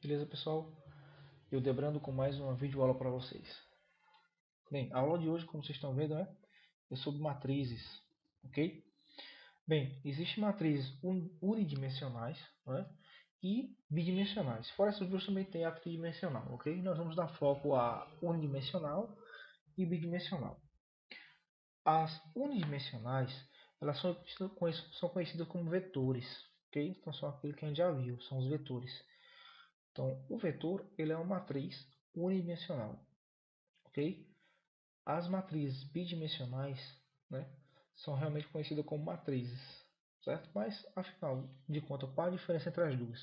Beleza, pessoal? Eu Debrando com mais uma videoaula para vocês. Bem, a aula de hoje, como vocês estão vendo, é sobre matrizes, ok? Bem, existem matrizes unidimensionais, né, e bidimensionais. Fora essas duas também tem a tridimensional, ok? Nós vamos dar foco a unidimensional e bidimensional. As unidimensionais, elas são conhecidas como vetores, ok? Então são aquilo que a gente já viu, são os vetores. Então, o vetor ele é uma matriz unidimensional, ok? As matrizes bidimensionais, né, são realmente conhecidas como matrizes, certo? Mas, afinal de contas, qual a diferença entre as duas?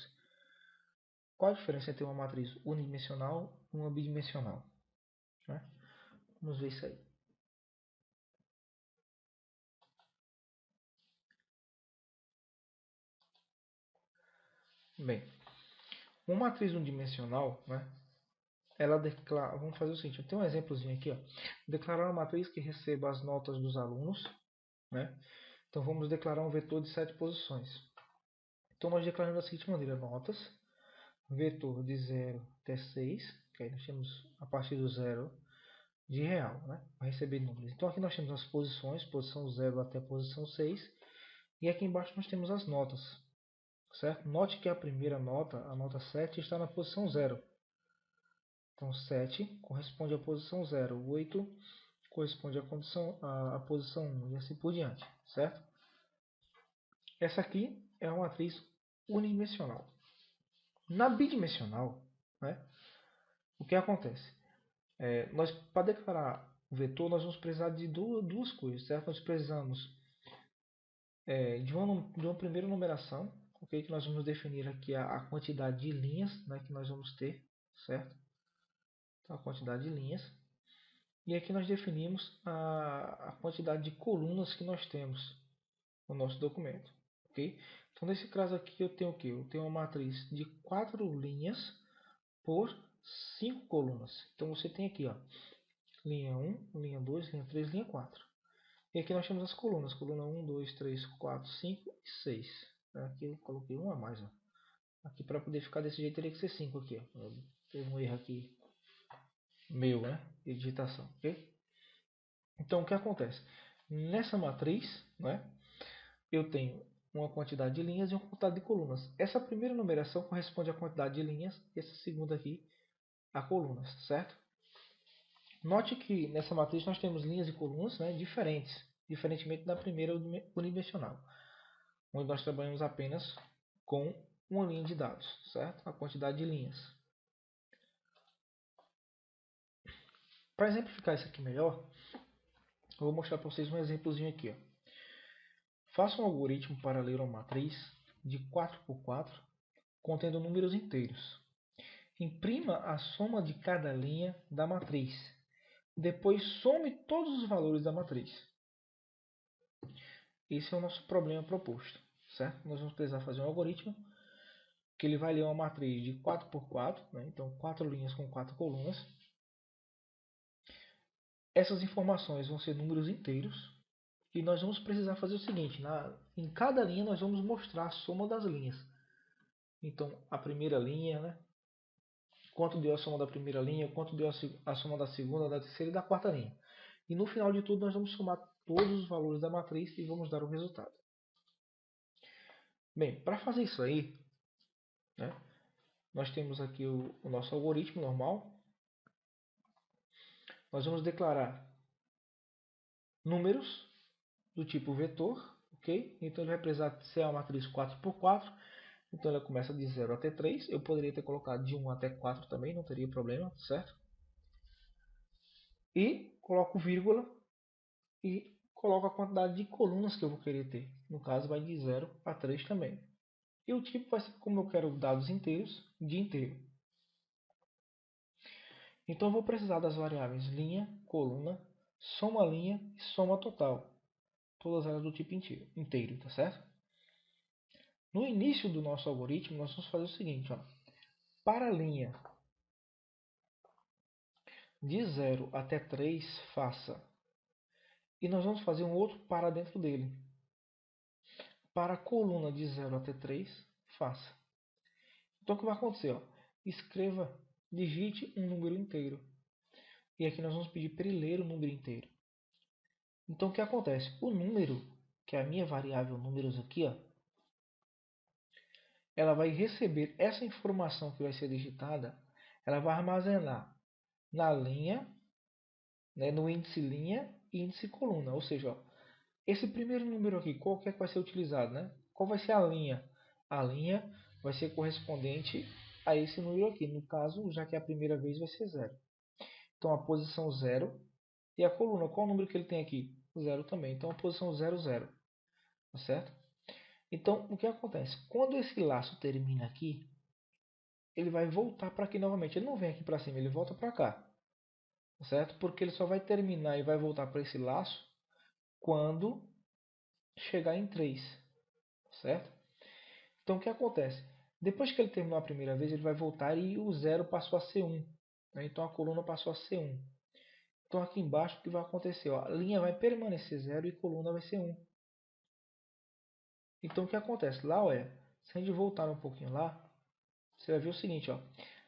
Qual a diferença entre uma matriz unidimensional e uma bidimensional? Né? Vamos ver isso aí. Bem, uma matriz unidimensional, né, ela declara, vamos fazer o seguinte, eu tenho um exemplozinho aqui, ó. Declarar uma matriz que receba as notas dos alunos, né? Então vamos declarar um vetor de 7 posições. Então nós declaramos da seguinte maneira: notas, vetor de 0 até 6, que aí nós temos a partir do 0 de real, né? Para receber números. Então aqui nós temos as posições, posição 0 até posição 6, e aqui embaixo nós temos as notas, certo? Note que a primeira nota, a nota 7, está na posição 0. Então 7 corresponde à posição 0, 8 corresponde à posição 1 e assim por diante, certo? Essa aqui é uma matriz unidimensional. Na bidimensional, né, o que acontece? Nós, para declarar o vetor, nós vamos precisar de duas coisas, certo? Nós precisamos de uma primeira numeração, ok? Que nós vamos definir aqui a quantidade de linhas, né, que nós vamos ter, certo? Então, a quantidade de linhas. E aqui nós definimos a quantidade de colunas que nós temos no nosso documento, ok? Então, nesse caso aqui, eu tenho o quê? Eu tenho uma matriz de 4 linhas por 5 colunas. Então, você tem aqui, ó, linha 1, linha 2, linha 3, linha 4. E aqui nós temos as colunas. Coluna 1, 2, 3, 4, 5 e 6. Aqui eu coloquei uma a mais. Ó. Aqui para poder ficar desse jeito teria que ser 5 aqui. Ó. Teve um erro aqui meu, né? De digitação. Ok? Então o que acontece? Nessa matriz, né, eu tenho uma quantidade de linhas e uma quantidade de colunas. Essa primeira numeração corresponde à quantidade de linhas. E essa segunda aqui a colunas, certo? Note que nessa matriz nós temos linhas e colunas, né, diferentes, diferentemente da primeira unidimensional, onde nós trabalhamos apenas com uma linha de dados, certo? A quantidade de linhas. Para exemplificar isso aqui melhor, eu vou mostrar para vocês um exemplozinho aqui. Ó. Faça um algoritmo para ler uma matriz de 4 por 4 contendo números inteiros. Imprima a soma de cada linha da matriz. Depois some todos os valores da matriz. Esse é o nosso problema proposto, certo? Nós vamos precisar fazer um algoritmo que ele vai ler uma matriz de 4 por 4, né? Então 4 linhas com 4 colunas. Essas informações vão ser números inteiros e nós vamos precisar fazer o seguinte, em cada linha nós vamos mostrar a soma das linhas. Então a primeira linha, né? Quanto deu a soma da primeira linha, quanto deu a soma da segunda, da terceira e da quarta linha. E no final de tudo nós vamos somar todos os valores da matriz e vamos dar o resultado. Bem, para fazer isso aí, né, nós temos aqui o nosso algoritmo normal. Nós vamos declarar números do tipo vetor, ok? Então ele vai precisar ser uma matriz 4 por 4. Então ela começa de 0 até 3. Eu poderia ter colocado de 1 até 4 também, não teria problema, certo? E coloco vírgula e coloco a quantidade de colunas que eu vou querer ter. No caso vai de 0 a 3 também. E o tipo vai ser, como eu quero dados inteiros, de inteiro. Então eu vou precisar das variáveis linha, coluna, soma linha e soma total. Todas elas do tipo inteiro, tá certo? No início do nosso algoritmo, nós vamos fazer o seguinte. Ó. Para a linha de 0 até 3, faça. E nós vamos fazer um outro para dentro dele. Para a coluna de 0 até 3, faça. Então o que vai acontecer? Ó? escreva, digite um número inteiro. E aqui nós vamos pedir para ele ler o número inteiro. Então o que acontece? O número, que é a minha variável números aqui, ó, ela vai receber essa informação que vai ser digitada, ela vai armazenar na linha, né, no índice linha e índice coluna. Ou seja, ó, esse primeiro número aqui, qual que é que vai ser utilizado? Né? Qual vai ser a linha? A linha vai ser correspondente a esse número aqui. No caso, já que é a primeira vez, vai ser 0. Então, a posição 0. E a coluna, qual o número que ele tem aqui? 0 também. Então, a posição 0, 0. Tá certo? Então, o que acontece? Quando esse laço termina aqui, ele vai voltar para aqui novamente. Ele não vem aqui para cima, ele volta para cá. Tá certo? Porque ele só vai terminar e vai voltar para esse laço quando chegar em 3. Certo? Então, o que acontece? Depois que ele terminou a primeira vez, ele vai voltar e o 0 passou a ser 1. Né? Então, a coluna passou a ser 1. Então, aqui embaixo, o que vai acontecer? Ó, a linha vai permanecer 0 e a coluna vai ser 1. Então, o que acontece? Lá, olha, se a gente voltar um pouquinho lá, você vai ver o seguinte, ó.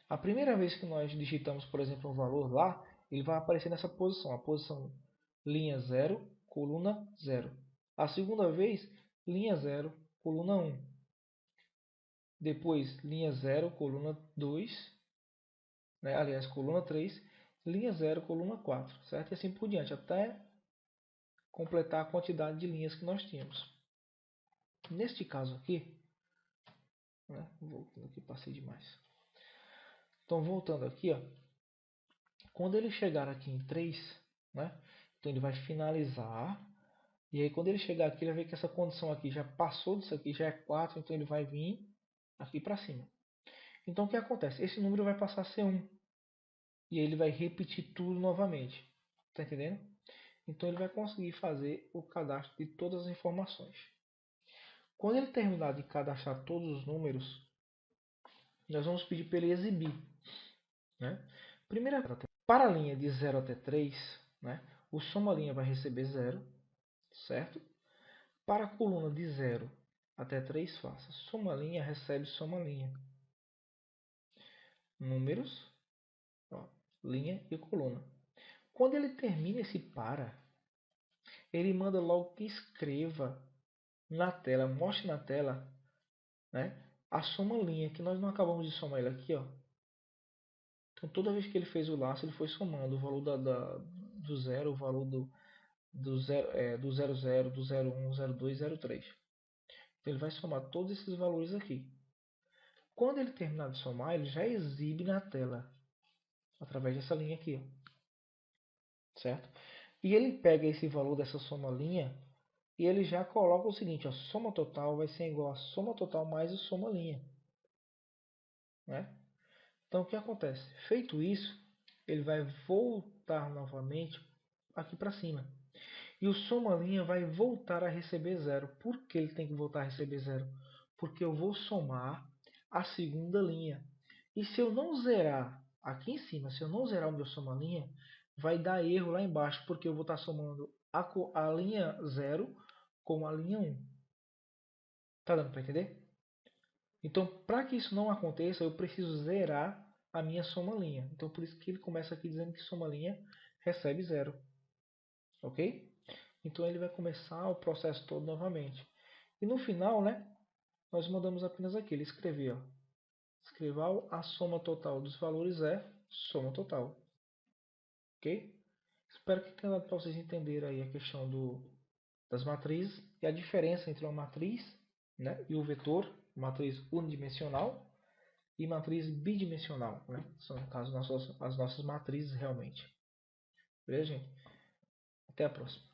A primeira vez que nós digitamos, por exemplo, um valor lá, ele vai aparecer nessa posição, a posição linha 0, coluna 0. A segunda vez, linha 0, coluna 1. Depois, linha 0, coluna 2, né? Aliás, coluna 3, linha 0, coluna 4, certo? E assim por diante, até completar a quantidade de linhas que nós tínhamos. Neste caso aqui, né? Voltando aqui, passei demais. Então, voltando aqui, ó, quando ele chegar aqui em 3, né? Então ele vai finalizar. E aí quando ele chegar aqui, ele vai ver que essa condição aqui já passou disso aqui, já é 4, então ele vai vir aqui para cima. Então o que acontece? Esse número vai passar a ser 1. E aí ele vai repetir tudo novamente. Tá entendendo? Então ele vai conseguir fazer o cadastro de todas as informações. Quando ele terminar de cadastrar todos os números, nós vamos pedir para ele exibir. Né? Primeira, para a linha de 0 até 3, né, o soma-linha vai receber 0, certo? Para a coluna de 0 até 3, faça soma-linha, recebe soma-linha. Números, ó, linha e coluna. Quando ele termina esse para, ele manda logo que escreva na tela, mostre na tela, né, a soma-linha, que nós não acabamos de somar ele aqui. Ó. Então toda vez que ele fez o laço, ele foi somando o valor do 0, o valor do 0, do 00, do 01, 02, 03. Então ele vai somar todos esses valores aqui. Quando ele terminar de somar, ele já exibe na tela, através dessa linha aqui. Ó. Certo? E ele pega esse valor dessa soma-linha e ele já coloca o seguinte, a soma total vai ser igual a soma total mais a soma-linha. Né? Então o que acontece? Feito isso, ele vai voltar novamente aqui para cima. E o soma-linha vai voltar a receber 0. Por que ele tem que voltar a receber 0? Porque eu vou somar a segunda linha. E se eu não zerar aqui em cima, se eu não zerar o meu soma-linha, vai dar erro lá embaixo, porque eu vou estar somando a linha 0 com a linha 1. Tá dando para entender? Então, para que isso não aconteça, eu preciso zerar a minha soma-linha. Então, por isso que ele começa aqui dizendo que soma-linha recebe 0. Ok? Então, ele vai começar o processo todo novamente. E no final, né, nós mandamos apenas aqui, ele escrever. Ó, escreva a soma total dos valores é soma total. Ok? Espero que tenha dado para vocês entenderem aí a questão das matrizes e a diferença entre uma matriz, né, e o vetor, matriz unidimensional e matriz bidimensional. Né? São, no caso, as nossas matrizes realmente. Beleza, gente? Até a próxima.